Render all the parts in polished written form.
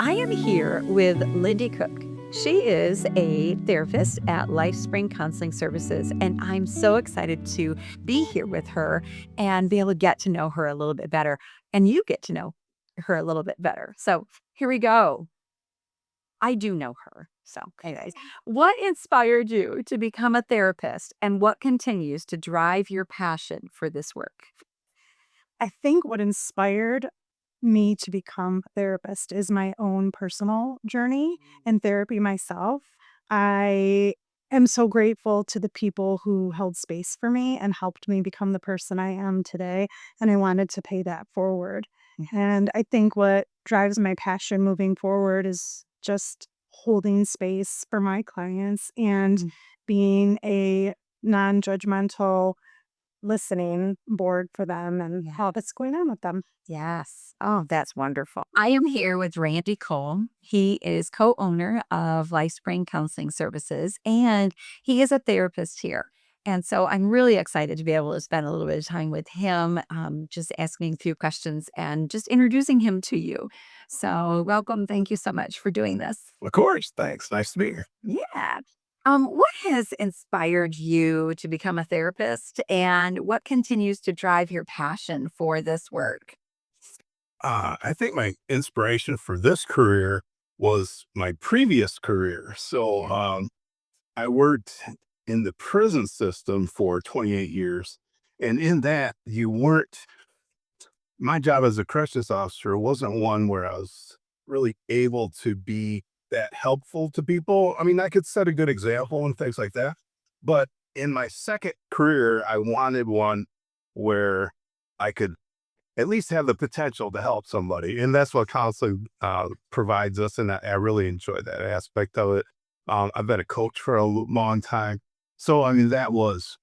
I am here with Lindy Cook. She is a therapist at LifeSpring Counseling Services, and I'm so excited to be here with her and be able to get to know her a little bit better. And you get to know her a little bit better. So here we go. I do know her. So, anyways, what inspired you to become a therapist and what continues to drive your passion for this work? I think what inspired me to become a therapist is my own personal journey in therapy myself. I am so grateful to the people who held space for me and helped me become the person I am today. And I wanted to pay that forward. And I think what drives my passion moving forward is just holding space for my clients and Mm. being a non judgmental listening board for them and Yeah. all that's going on with them. Yes. Oh, that's wonderful. I am here with Randy Cole. He is co owner of LifeSpring Counseling Services, and he is a therapist here. And so I'm really excited to be able to spend a little bit of time with him, just asking a few questions and just introducing him to you. So, welcome. Thank you so much for doing this. Of course. Thanks. Nice to be here. Yeah. What has inspired you to become a therapist, and what continues to drive your passion for this work? I think my inspiration for this career was my previous career. I worked in the prison system for 28 years. And in that, my job as a corrections officer wasn't one where I was really able to be that helpful to people. I mean, I could set a good example and things like that. But in my second career, I wanted one where I could at least have the potential to help somebody. And that's what counseling provides us. And I really enjoy that aspect of it. I've been a coach for a long time. So, I mean, that was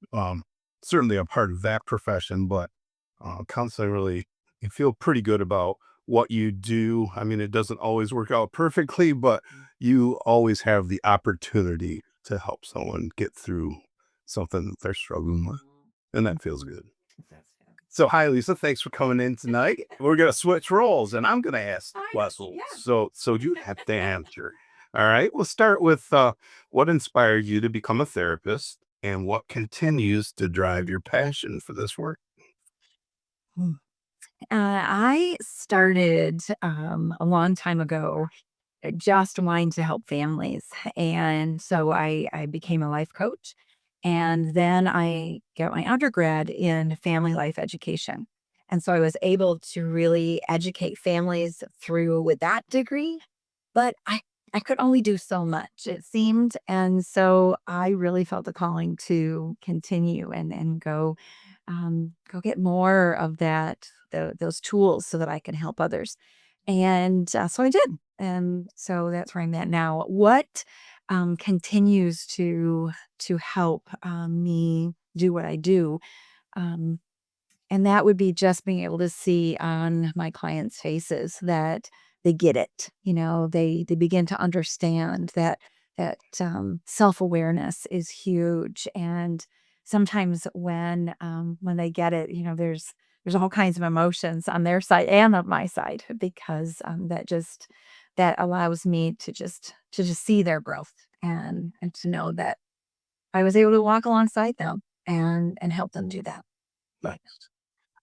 certainly a part of that profession, but counseling really, you feel pretty good about what you do. I mean, it doesn't always work out perfectly, but you always have the opportunity to help someone get through something that they're struggling with. And that feels good. So, hi, Lisa. Thanks for coming in tonight. We're gonna switch roles, and I'm gonna ask Hi. questions. Yeah. So you have to answer. All right. We'll start with what inspired you to become a therapist, and what continues to drive your passion for this work. I started a long time ago just wanting to help families. And so I became a life coach. And then I got my undergrad in family life education. And so I was able to really educate families through with that degree. But I could only do so much, it seemed. And so I really felt the calling to continue and go get more of those tools so that I can help others. And so I did. And so that's where I'm at now. What continues to help me do what I do? Um, and that would be just being able to see on my clients' faces that they get it. They begin to understand that self-awareness is huge. And sometimes when they get it, there's all kinds of emotions on their side and on my side because that allows me to just see their growth and to know that I was able to walk alongside them and help them do that. Nice.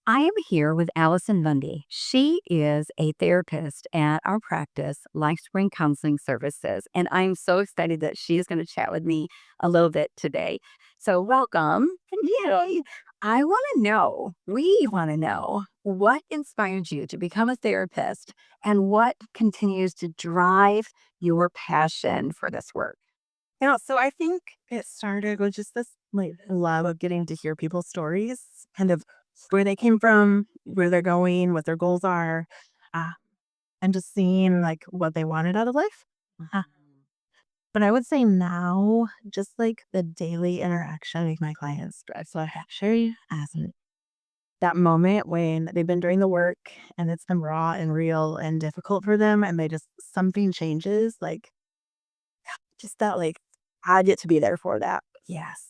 I am here with Allison Lundy. She is a therapist at our practice, LifeSpring Counseling Services, and I'm so excited that she is going to chat with me a little bit today. So, welcome. Yay. We want to know what inspired you to become a therapist and what continues to drive your passion for this work. So I think it started with just this like love of getting to hear people's stories, kind of where they came from, where they're going, what their goals are, uh, and just seeing like what they wanted out of life. Uh, but I would say now, just like the daily interaction with my clients, so actually as that moment when they've been doing the work and it's been raw and real and difficult for them, and they just something changes, like just that, like I get to be there for that. Yes.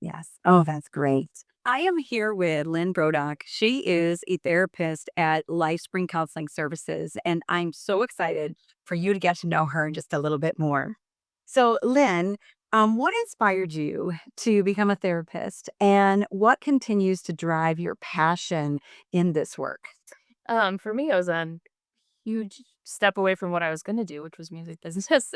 Yes. Oh, that's great. I am here with Lynn Brodock. She is a therapist at LifeSpring Counseling Services, and I'm so excited for you to get to know her just a little bit more. So, Lynn, what inspired you to become a therapist, and what continues to drive your passion in this work? For me, it was a huge step away from what I was gonna do, which was music business,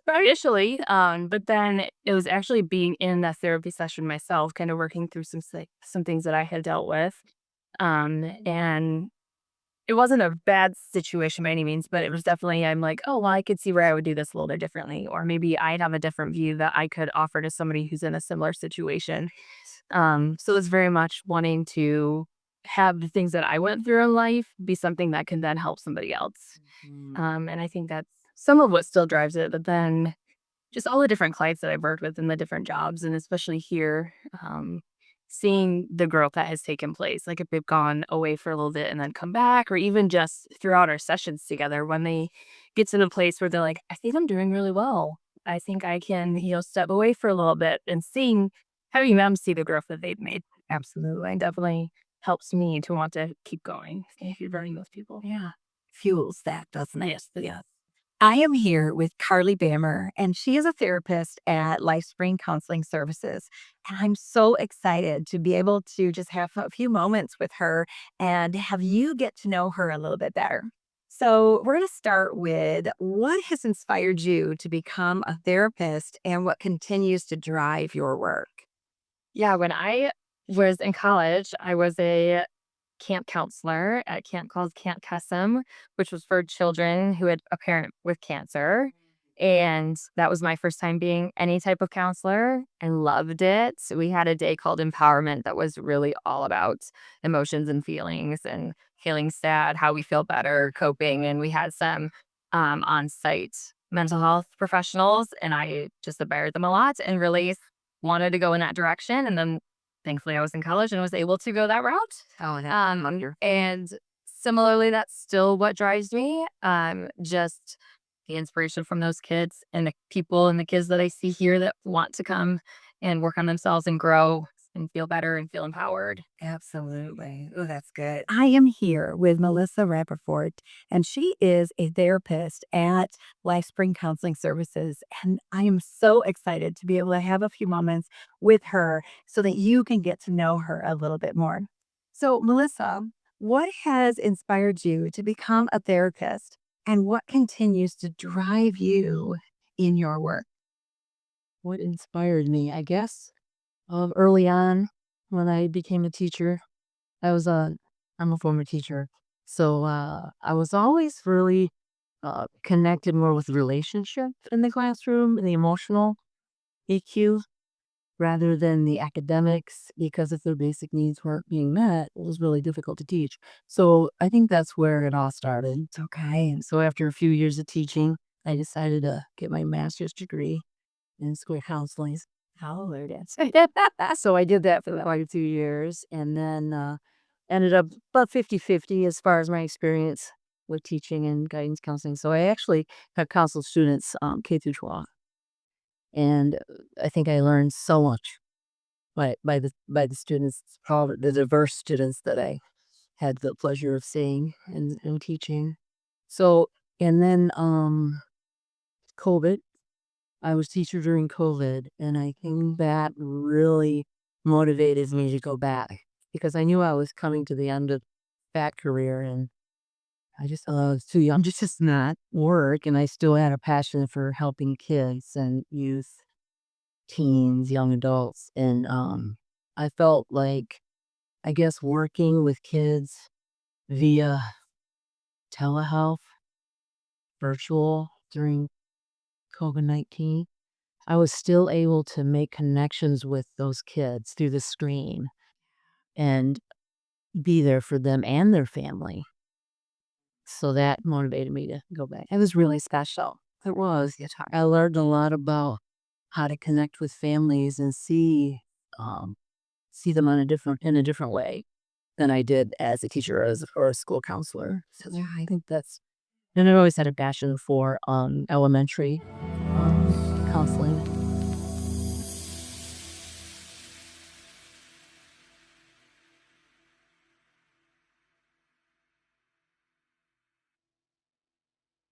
initially, but then it was actually being in that therapy session myself, kind of working through some things that I had dealt with, and it wasn't a bad situation by any means, but it was definitely I'm like, "Oh, well, I could see where I would do this a little bit differently," or maybe I'd have a different view that I could offer to somebody who's in a similar situation. So it's very much wanting to have the things that I went through in life be something that can then help somebody else. Mhm. And I think that's some of what still drives it. But then just all the different clients that I've worked with in the different jobs, and especially here, seeing the growth that has taken place. Like if they've gone away for a little bit and then come back, or even just throughout our sessions together, when they get to the place where they're like, I think I'm doing really well. I think I can, step away for a little bit and seeing having them see the growth that they've made. Absolutely. Definitely helps me to want to keep going if you're running those people. Yeah. Fuels that, doesn't it? Yes. I am here with Carly Bammer, and she is a therapist at LifeSpring Counseling Services. And I'm so excited to be able to just have a few moments with her and have you get to know her a little bit better. So, we're going to start with what has inspired you to become a therapist and what continues to drive your work? Yeah, when I was in college, I was a camp counselor at camp called Camp Kesem, which was for children who had a parent with cancer. And that was my first time being any type of counselor and loved it. We had a day called empowerment that was really all about emotions and feelings and feeling sad, how we feel better, coping. And we had some on site mental health professionals, and I just admired them a lot and really wanted to go in that direction. And then thankfully I was in college and was able to go that route. Oh, that's And similarly, that's still what drives me. Just the inspiration from those kids and the people and the kids that I see here that want to come and work on themselves and grow and feel better and feel empowered. absolutely. Oh, that's good. I am here with Melissa Rappaport, and she is a therapist at LifeSpring Counseling Services. And I am so excited to be able to have a few moments with her so that you can get to know her a little bit more. So, Melissa, what has inspired you to become a therapist, and what continues to drive you in your work? What inspired me? I guess early on when I became a teacher, I was a I'm a former teacher, so I was always really connected more with relationship in the classroom and the emotional EQ rather than the academics because if their basic needs weren't being met, it was really difficult to teach. So I think that's where it all started. Okay. And so after a few years of teaching, I decided to get my master's degree in school counseling. Oh, there it is. So I did that for quite a few years and then ended up about 50-50 as far as my experience with teaching and guidance counseling. So I actually have counseled students K through 12. And I think I learned so much by the students, all the diverse students that I had the pleasure of seeing and teaching. So and then COVID. I was teacher during COVID, and I think that really motivated me to go back because I knew I was coming to the end of that career, and I just thought I was too young to just not work, and I still had a passion for helping kids and youth, teens, young adults, and I felt like I guess working with kids via telehealth, virtual during COVID-19. I was still able to make connections with those kids through the screen and be there for them and their family. So that motivated me to go back. It was really special. It was. I learned a lot about how to connect with families and see them on a different way than I did as a teacher or a school counselor. So yeah, I think that's and I always had a passion for elementary counseling.